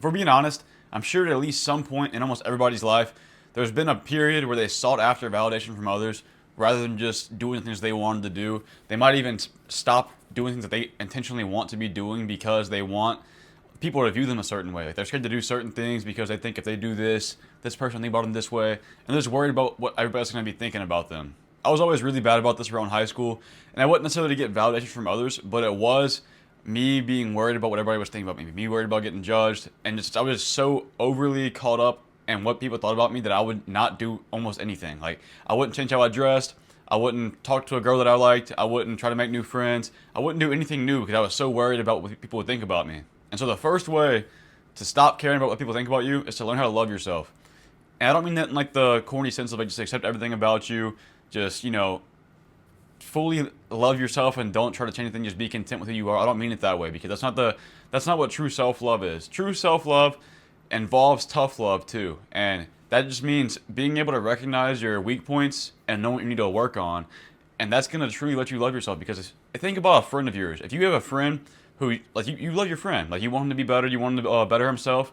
we're being honest, I'm sure at least some point in almost everybody's life, there's been a period where they sought after validation from others rather than just doing things they wanted to do. They might even stop doing things that they intentionally want to be doing because they want people to view them a certain way. Like they're scared to do certain things because they think if they do this, this person will think about them this way, and they're just worried about what everybody's going to be thinking about them. I was always really bad about this around high school, and I wasn't necessarily to get validation from others, but it was me being worried about what everybody was thinking about me worried about getting judged, and just I was so overly caught up in what people thought about me that I would not do almost anything. Like I wouldn't change how I dressed, I wouldn't talk to a girl that I liked, I wouldn't try to make new friends, I wouldn't do anything new because I was so worried about what people would think about me. And so the first way to stop caring about what people think about you is to learn how to love yourself. And I don't mean that in like the corny sense of like just accept everything about you, just, fully love yourself and don't try to change anything, just be content with who you are. I don't mean it that way because that's not what true self-love is. True self-love involves tough love too. And that just means being able to recognize your weak points and know what you need to work on. And that's going to truly let you love yourself because think about a friend of yours. If you have a friend who, like, you love your friend, like you want him to be better, you want him to better himself,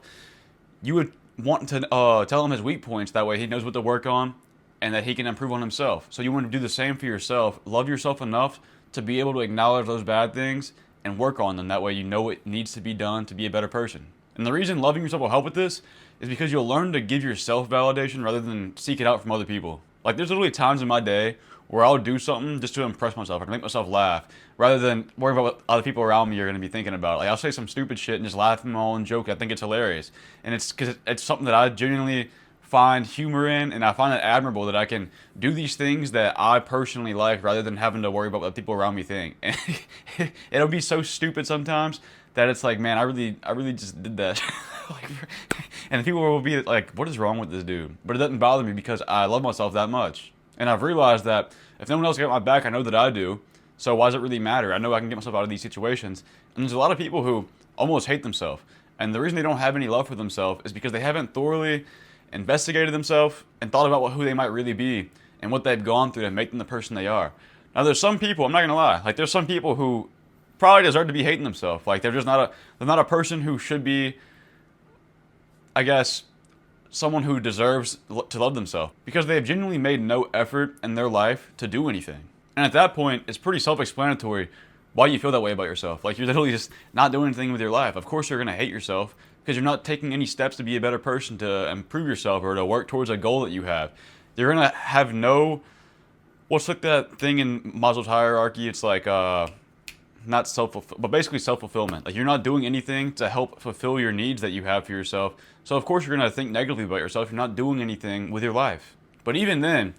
you would want to tell him his weak points. That way he knows what to work on and that he can improve on himself. So you want to do the same for yourself. Love yourself enough to be able to acknowledge those bad things and work on them. That way you know what needs to be done to be a better person. And the reason loving yourself will help with this is because you'll learn to give yourself validation rather than seek it out from other people. Like there's literally times in my day where I'll do something just to impress myself or to make myself laugh rather than worry about what other people around me are going to be thinking about. Like I'll say some stupid shit and just laugh at them all and joke. I think it's hilarious. And it's because it's something that I genuinely find humor in, and I find it admirable that I can do these things that I personally like rather than having to worry about what people around me think. And it'll be so stupid sometimes that it's like, man, I really just did that. Like, and people will be like, what is wrong with this dude? But it doesn't bother me because I love myself that much. And I've realized that if no one else got my back, I know that I do. So why does it really matter? I know I can get myself out of these situations. And there's a lot of people who almost hate themselves. And the reason they don't have any love for themselves is because they haven't thoroughly investigated themselves and thought about who they might really be and what they've gone through to make them the person they are. Now there's some people, I'm not gonna lie, like there's some people who probably deserve to be hating themselves. Like they're not a person who should be, I guess, someone who deserves to love themselves because they have genuinely made no effort in their life to do anything. And at that point, it's pretty self-explanatory why you feel that way about yourself. Like you're literally just not doing anything with your life. Of course you're gonna hate yourself because you're not taking any steps to be a better person, to improve yourself, or to work towards a goal that you have. You're gonna have what's like that thing in Maslow's hierarchy? It's like not but basically self-fulfillment. Like you're not doing anything to help fulfill your needs that you have for yourself. So of course you're gonna think negatively about yourself. You're not doing anything with your life. But even then,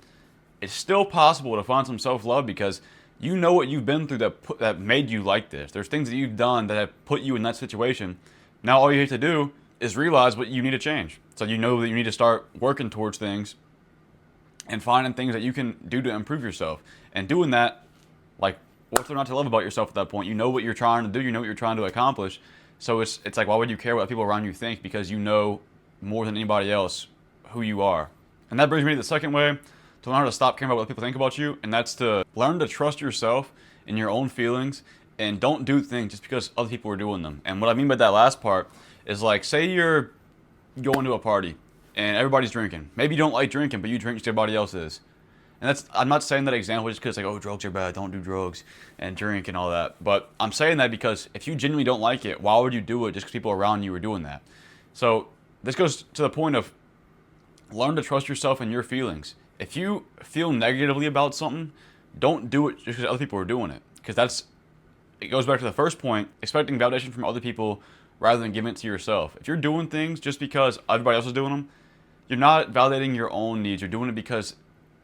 it's still possible to find some self-love because you know what you've been through that made you like this. There's things that you've done that have put you in that situation. Now all you have to do is realize what you need to change. So you know that you need to start working towards things and finding things that you can do to improve yourself. And doing that, like, what's there not to love about yourself at that point? You know what you're trying to do. You know what you're trying to accomplish. So it's like, why would you care what people around you think? Because you know more than anybody else who you are. And that brings me to the second way to learn how to stop caring about what people think about you. And that's to learn to trust yourself and your own feelings. And don't do things just because other people are doing them. And what I mean by that last part is like, say you're going to a party and everybody's drinking. Maybe you don't like drinking, but you drink just everybody else is. And I'm not saying that example just because like, oh, drugs are bad, don't do drugs and drink and all that. But I'm saying that because if you genuinely don't like it, why would you do it just because people around you are doing that? So this goes to the point of learn to trust yourself and your feelings. If you feel negatively about something, don't do it just because other people are doing it. Because it goes back to the first point, expecting validation from other people rather than giving it to yourself. If you're doing things just because everybody else is doing them, you're not validating your own needs. You're doing it because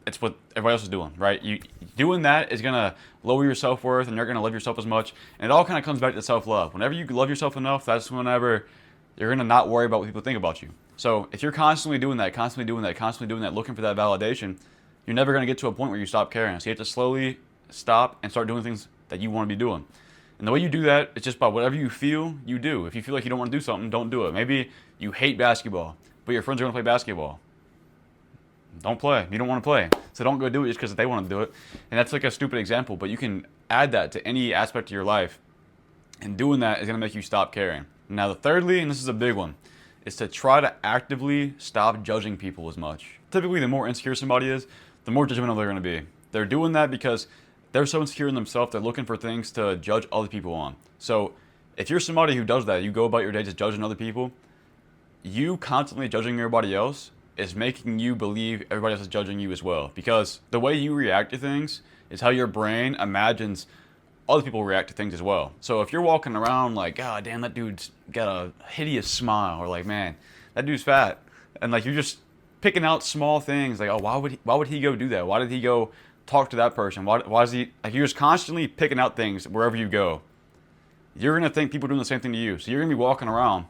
it's what everybody else is doing, right? You doing that is gonna lower your self-worth and you're gonna love yourself as much. And it all kind of comes back to self-love. Whenever you love yourself enough, that's whenever you're gonna not worry about what people think about you. So if you're constantly doing that, looking for that validation, you're never gonna get to a point where you stop caring. So you have to slowly stop and start doing things that you want to be doing. And the way you do that is just by whatever you feel, you do. If you feel like you don't want to do something, don't do it. Maybe you hate basketball, but your friends are going to play basketball. Don't play. You don't want to play. So don't go do it just because they want to do it. And that's like a stupid example, but you can add that to any aspect of your life. And doing that is going to make you stop caring. Now, thirdly, and this is a big one, is to try to actively stop judging people as much. Typically, the more insecure somebody is, the more judgmental they're going to be. They're doing that because they're so insecure in themselves, they're looking for things to judge other people on. So if you're somebody who does that, you go about your day just judging other people, you constantly judging everybody else is making you believe everybody else is judging you as well. Because the way you react to things is how your brain imagines other people react to things as well. So if you're walking around like, God damn, that dude's got a hideous smile, or like, man, that dude's fat, and like you're just picking out small things like, oh, why would he go do that? Why did he go talk to that person? Why is he, like, you're just constantly picking out things wherever you go. You're gonna think people are doing the same thing to you. So you're gonna be walking around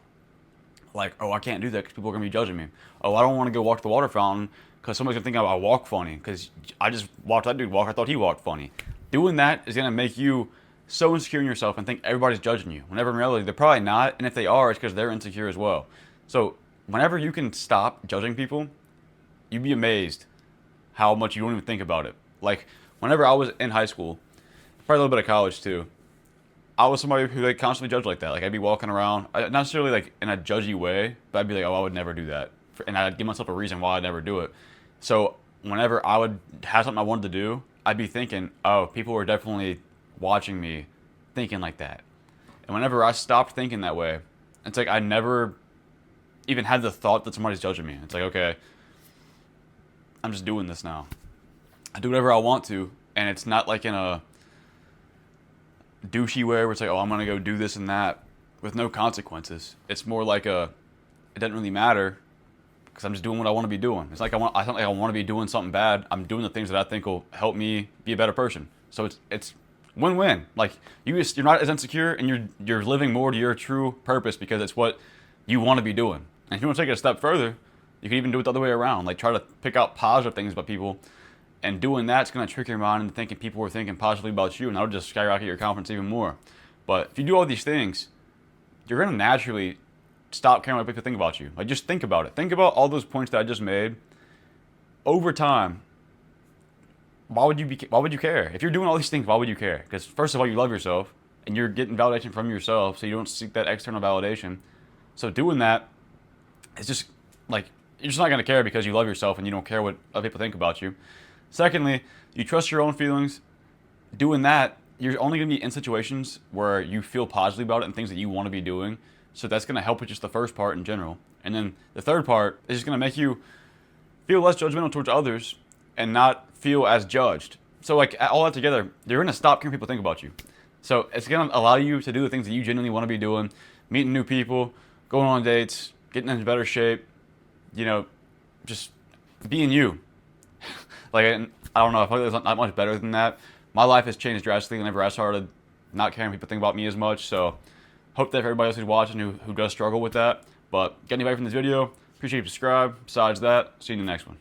like, oh, I can't do that because people are gonna be judging me. Oh, I don't want to go walk to the water fountain because somebody's gonna think I walk funny because I just watched that dude walk. I thought he walked funny. Doing that is gonna make you so insecure in yourself and think everybody's judging you. Whenever in reality they're probably not, and if they are, it's because they're insecure as well. So whenever you can stop judging people, you'd be amazed how much you don't even think about it. Like whenever I was in high school, probably a little bit of college too, I was somebody who like constantly judged like that. Like I'd be walking around, not necessarily like in a judgy way, but I'd be like, oh, I would never do that, and I'd give myself a reason why I'd never do it. So whenever I would have something I wanted to do, I'd be thinking, oh, people are definitely watching me thinking like that. And whenever I stopped thinking that way, it's like I never even had the thought that somebody's judging me. It's like, okay, I'm just doing this now. I do whatever I want to, and it's not like in a douchey way where it's like, oh, I'm gonna go do this and that with no consequences. It's more like it doesn't really matter because I'm just doing what I want to be doing. It's like I don't like I want to be doing something bad. I'm doing the things that I think will help me be a better person. So it's win-win. Like you're not as insecure, and you're living more to your true purpose because it's what you want to be doing. And if you want to take it a step further, you can even do it the other way around. Like try to pick out positive things about people, and doing that's going to trick your mind into thinking people are thinking positively about you, and that'll just skyrocket your confidence even more. But if you do all these things, you're going to naturally stop caring what people think about you. Like just think about it. Think about all those points that I just made. Over time, why would you care? If you're doing all these things, why would you care? Because first of all, you love yourself, and you're getting validation from yourself, so you don't seek that external validation. So doing that, it's just like you're just not going to care because you love yourself and you don't care what other people think about you. Secondly, you trust your own feelings. Doing that, you're only going to be in situations where you feel positively about it and things that you want to be doing. So that's going to help with just the first part in general. And then the third part is just going to make you feel less judgmental towards others and not feel as judged. So like all that together, you're going to stop caring what people think about you. So it's going to allow you to do the things that you genuinely want to be doing, meeting new people, going on dates, getting into better shape, just being you. Like, I don't know, I feel like there's not much better than that. My life has changed drastically whenever I started not caring people think about me as much. So hope that everybody else who's watching who does struggle with that. But get anybody from this video, appreciate you subscribe. Besides that, see you in the next one.